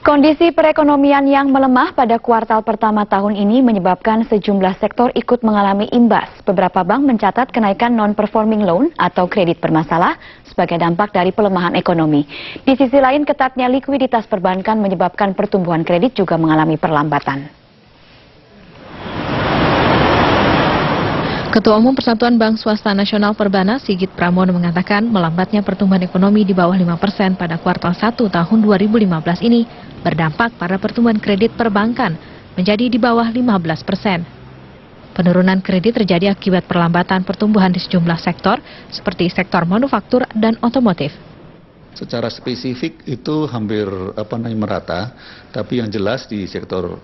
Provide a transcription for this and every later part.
Kondisi perekonomian yang melemah pada kuartal pertama tahun ini menyebabkan sejumlah sektor ikut mengalami imbas. Beberapa bank mencatat kenaikan non-performing loan atau kredit bermasalah sebagai dampak dari pelemahan ekonomi. Di sisi lain, ketatnya likuiditas perbankan menyebabkan pertumbuhan kredit juga mengalami perlambatan. Ketua Umum Persatuan Bank Swasta Nasional Perbana Sigit Pramono mengatakan melambatnya pertumbuhan ekonomi di bawah 5% pada kuartal 1 tahun 2015 ini berdampak pada pertumbuhan kredit perbankan menjadi di bawah 15%. Penurunan kredit terjadi akibat perlambatan pertumbuhan di sejumlah sektor seperti sektor manufaktur dan otomotif. Secara spesifik itu hampir merata, tapi yang jelas di sektor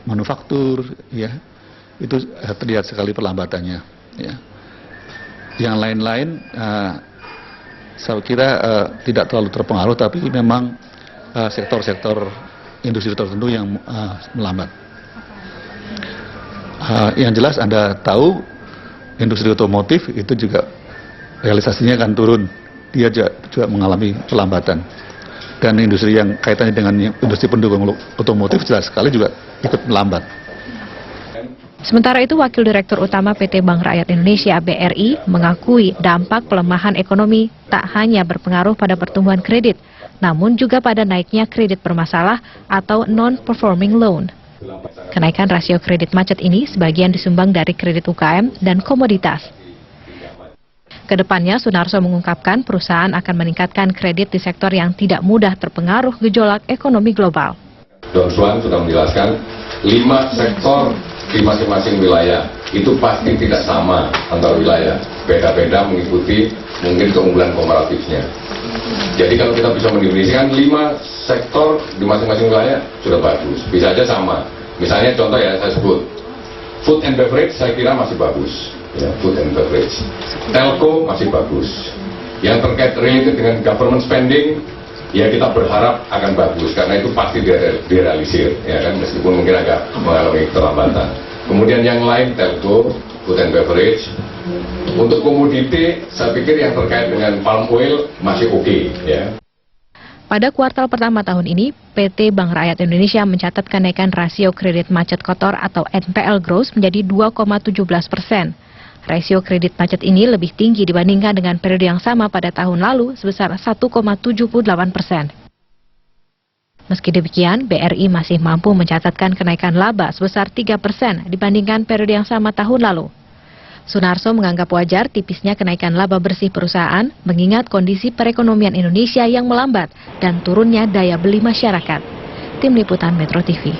manufaktur ya itu terlihat sekali perlambatannya. Ya. Yang lain-lain saya kira tidak terlalu terpengaruh, tapi memang sektor-sektor industri tertentu yang melambat. Yang jelas Anda tahu industri otomotif itu juga realisasinya akan turun, dia juga mengalami perlambatan. Dan industri yang kaitannya dengan industri pendukung otomotif jelas sekali juga ikut melambat. Sementara itu, Wakil Direktur Utama PT Bank Rakyat Indonesia (BRI) mengakui dampak pelemahan ekonomi tak hanya berpengaruh pada pertumbuhan kredit, namun juga pada naiknya kredit bermasalah atau non-performing loan. Kenaikan rasio kredit macet ini sebagian disumbang dari kredit UKM dan komoditas. Kedepannya, Sunarso mengungkapkan perusahaan akan meningkatkan kredit di sektor yang tidak mudah terpengaruh gejolak ekonomi global. Don Juan sudah menjelaskan 5 sektor di masing-masing wilayah itu pasti tidak sama antar wilayah, beda-beda mengikuti mungkin keunggulan komparatifnya. Jadi kalau kita bisa mendefinisikan 5 sektor di masing-masing wilayah sudah bagus, bisa aja sama. Misalnya contoh ya saya sebut food and beverage, saya kira masih bagus ya, food and beverage. Telco masih bagus. Yang terkait related dengan government spending ya kita berharap akan bagus karena itu pasti direalisir ya kan, meskipun mungkin agak mengalami terlambatan. Kemudian yang lain telco, food and beverage. Untuk komoditi saya pikir yang terkait dengan palm oil masih oke ya. Pada kuartal pertama tahun ini, PT Bank Rakyat Indonesia mencatat kenaikan rasio kredit macet kotor atau NPL gross menjadi 2,17%. Rasio kredit macet ini lebih tinggi dibandingkan dengan periode yang sama pada tahun lalu sebesar 1,78%. Meski demikian, BRI masih mampu mencatatkan kenaikan laba sebesar 3% dibandingkan periode yang sama tahun lalu. Sunarso menganggap wajar tipisnya kenaikan laba bersih perusahaan mengingat kondisi perekonomian Indonesia yang melambat dan turunnya daya beli masyarakat. Tim Liputan Metro TV.